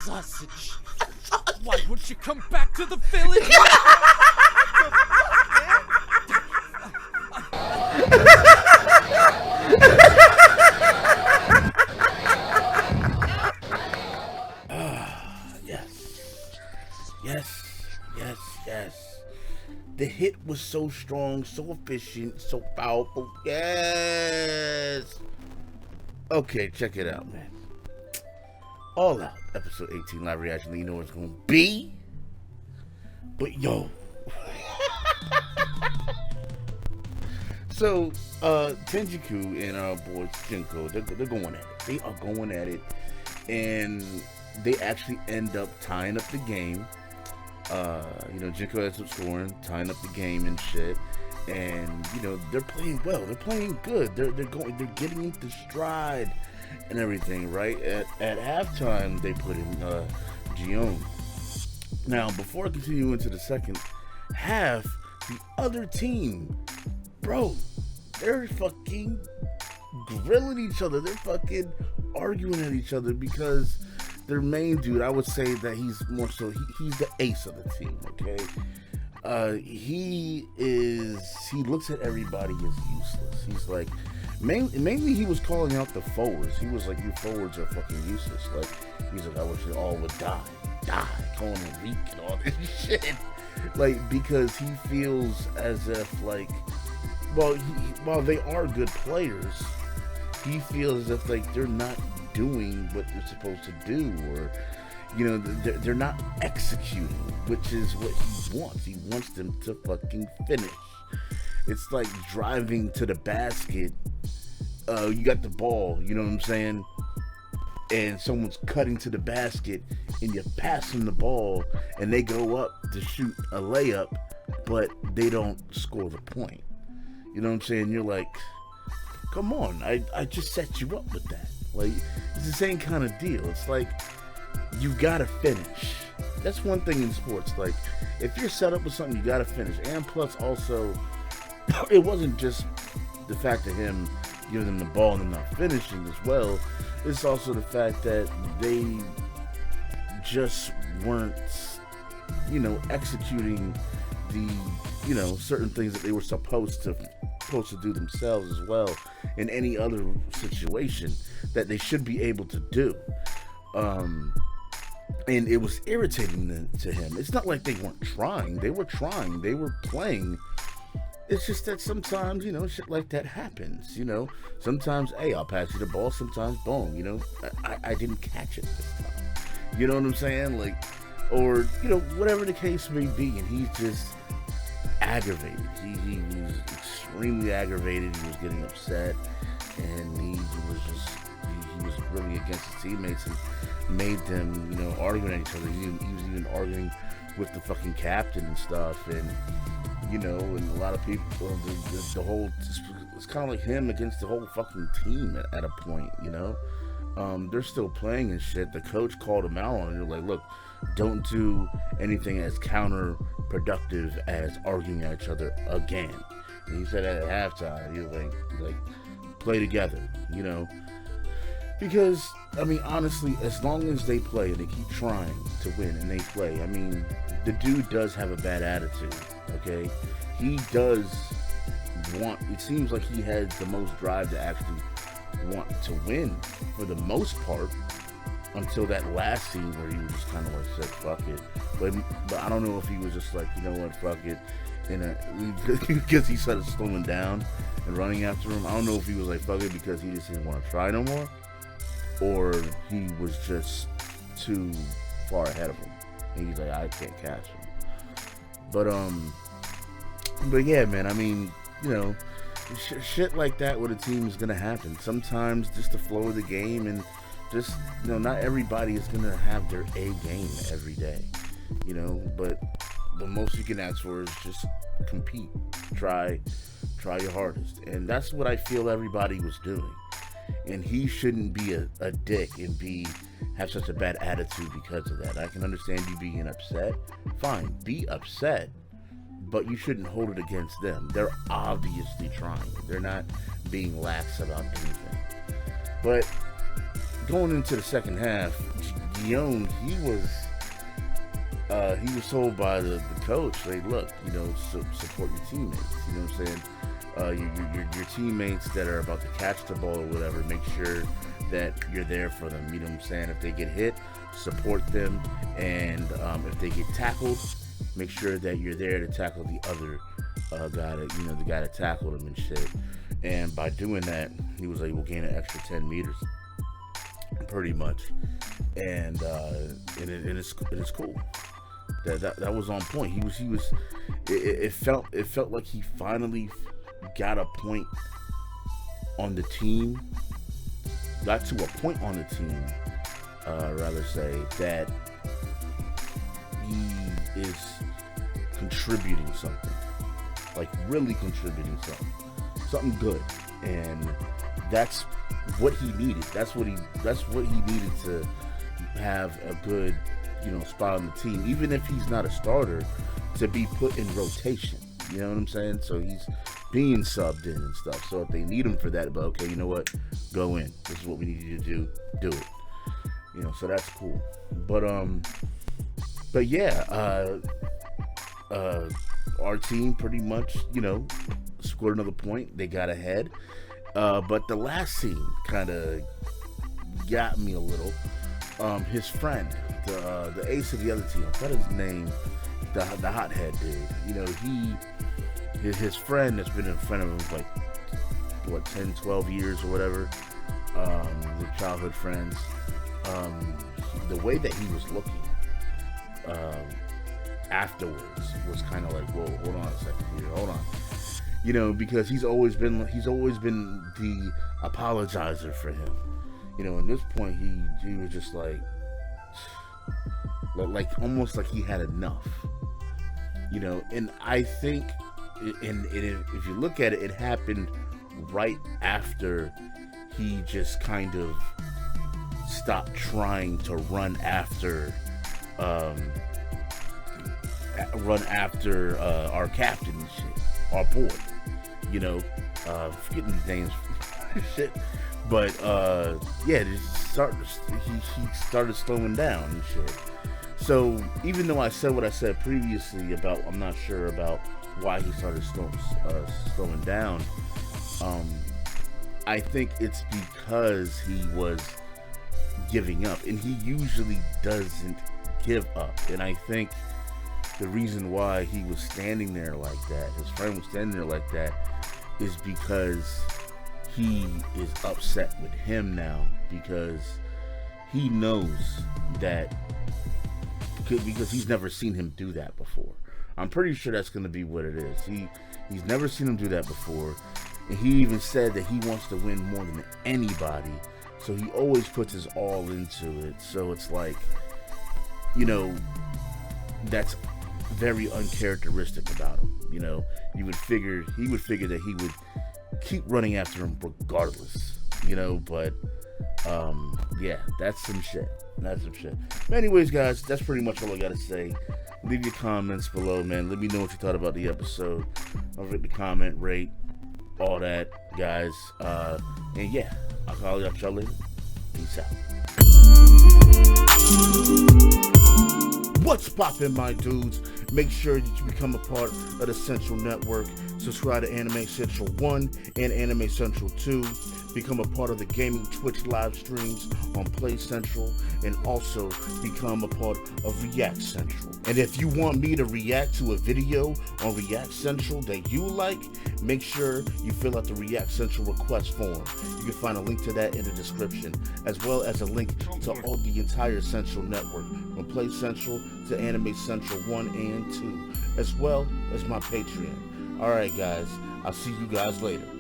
sausage. Why won't you come back to the village? Yes. The hit was so strong, so efficient, so powerful. Yes. Okay, check it out, man. All Out, episode 18, live reaction. You know what it's gonna be. But yo. So, Tenjiku and our boy Shinko, they're going at it. They are going at it. And they actually end up tying up the game. Jinko ends up scoring, tying up the game and shit. And, they're playing well. They're playing good. They're getting into stride and everything, right? At halftime, they put in Gion. Now, before I continue into the second half, the other team, bro, they're fucking grilling each other. They're fucking arguing at each other because their main dude, I would say that he's more so, he's the ace of the team, okay? He looks at everybody as useless. He's like, mainly he was calling out the forwards. He was like, you forwards are fucking useless. Like, he's like, I wish you all would die, calling them weak and all this shit. Like, because he feels as if, like, while they are good players, he feels as if, like, they're not doing what they're supposed to do, or they're not executing, which is what he wants. He wants them to fucking finish. It's like driving to the basket. You got the ball, you know what I'm saying, and someone's cutting to the basket and you pass them the ball and they go up to shoot a layup, but they don't score the point. You know what I'm saying? You're like, come on, I just set you up with that. Like, it's the same kind of deal. It's like, you gotta finish. That's one thing in sports. Like, if you're set up with something, you gotta finish. And plus, also, it wasn't just the fact of him giving them the ball and them not finishing as well. It's also the fact that they just weren't, executing the, certain things that they were supposed to do themselves as well in any other situation that they should be able to do. And it was irritating to him. It's not like they weren't trying. They were trying. They were playing. It's just that sometimes, shit like that happens. Sometimes, hey, I'll pass you the ball. Sometimes, boom, I didn't catch it this time. You know what I'm saying? Like, or, whatever the case may be. And he's just aggravated. He was extremely aggravated. He was getting upset. And he was really against his teammates and made them, arguing at each other. He was even arguing with the fucking captain and stuff. And, and a lot of people, the whole, it's kind of like him against the whole fucking team at a point, they're still playing and shit. The coach called him out on it. They're like, look, don't do anything as counterproductive as arguing at each other again. And he said at halftime, he was like, play together, because, honestly, as long as they play and they keep trying to win and they play, the dude does have a bad attitude, okay? He does want, it seems like he has the most drive to actually want to win for the most part, until that last scene where he was just kind of like said, fuck it. But I don't know if he was just like, you know what, fuck it. Because he started slowing down and running after him. I don't know if he was like, fuck it, because he just didn't want to try no more, or he was just too far ahead of him and he's like, I can't catch him. But yeah, man, shit like that with a team is gonna happen sometimes. Just the flow of the game, and just, not everybody is gonna have their A game every day, but the most you can ask for is just compete, try your hardest. And that's what I feel everybody was doing. And he shouldn't be a dick and have such a bad attitude because of that. I can understand you being upset. Fine, be upset, but you shouldn't hold it against them. They're obviously trying. They're not being lax about anything. But going into the second half, Guillaume, he was told by the coach, like, look, you know, support your teammates. You know what I'm saying? Your teammates that are about to catch the ball or whatever, make sure that you're there for them. You know what I'm saying? If they get hit, support them, and if they get tackled, make sure that you're there to tackle the other guy that, you know, the guy that tackled him and shit. And by doing that, he was like, we'll gain an extra 10 meters, pretty much. And it's cool. That was on point. It felt like he finally got a point on the team. Got to a point on the team, rather say, that he is contributing something, like really contributing something good, and that's what he needed. That's what he needed to have a good, you know, spot on the team, even if he's not a starter, to be put in rotation. You know what I'm saying? So he's being subbed in and stuff. So if they need him for that, but okay, you know what? Go in. This is what we need you to do. Do it. You know, so that's cool. But yeah, our team pretty much, you know, scored another point. They got ahead. But the last scene kind of got me a little. His friend, the ace of the other team, I forgot his name, the hothead dude. You know, his friend that's been in front of him for like, what, 10, 12 years or whatever. Their childhood friends. The way that he was looking afterwards was kind of like, whoa, hold on a second here, hold on. You know, because he's always been the apologizer for him. You know, at this point, he was just like almost like he had enough. You know, and I think, and if you look at it, it happened right after he just kind of stopped trying to run after our captain and shit, our boy. You know, forgetting these names, shit. But yeah, he started slowing down and shit. So even though I said what I said previously about, I'm not sure about why he started slowing down. I think it's because he was giving up, and he usually doesn't give up. And I think the reason why he was standing there like that, his friend was standing there like that, is because he is upset with him now, because he knows that, because he's never seen him do that before. I'm pretty sure that's going to be what it is. He's never seen him do that before, and he even said that he wants to win more than anybody, so he always puts his all into it. So it's like, you know, that's very uncharacteristic about him. You know, he would figure that he would keep running after him regardless, you know. But yeah, that's some shit. But anyways, guys, that's pretty much all I gotta say. Leave your comments below, man. Let me know what you thought about the episode. Don't forget to comment, rate, all that, guys. And yeah, I'll call y'all later. Peace out. What's poppin', my dudes? Make sure that you become a part of the Central Network. Subscribe to AnimeCenTruL 1 and AnimeCenTruL 2. Become a part of the gaming Twitch live streams on PlayCentral, and also become a part of ReactCentral. And if you want me to react to a video on ReactCentral that you like, make sure you fill out the ReactCentral request form. You can find a link to that in the description, as well as a link to all the entire Central Network, from PlayCentral to AnimeCenTruL 1 and 2, as well as my Patreon. Alright guys, I'll see you guys later.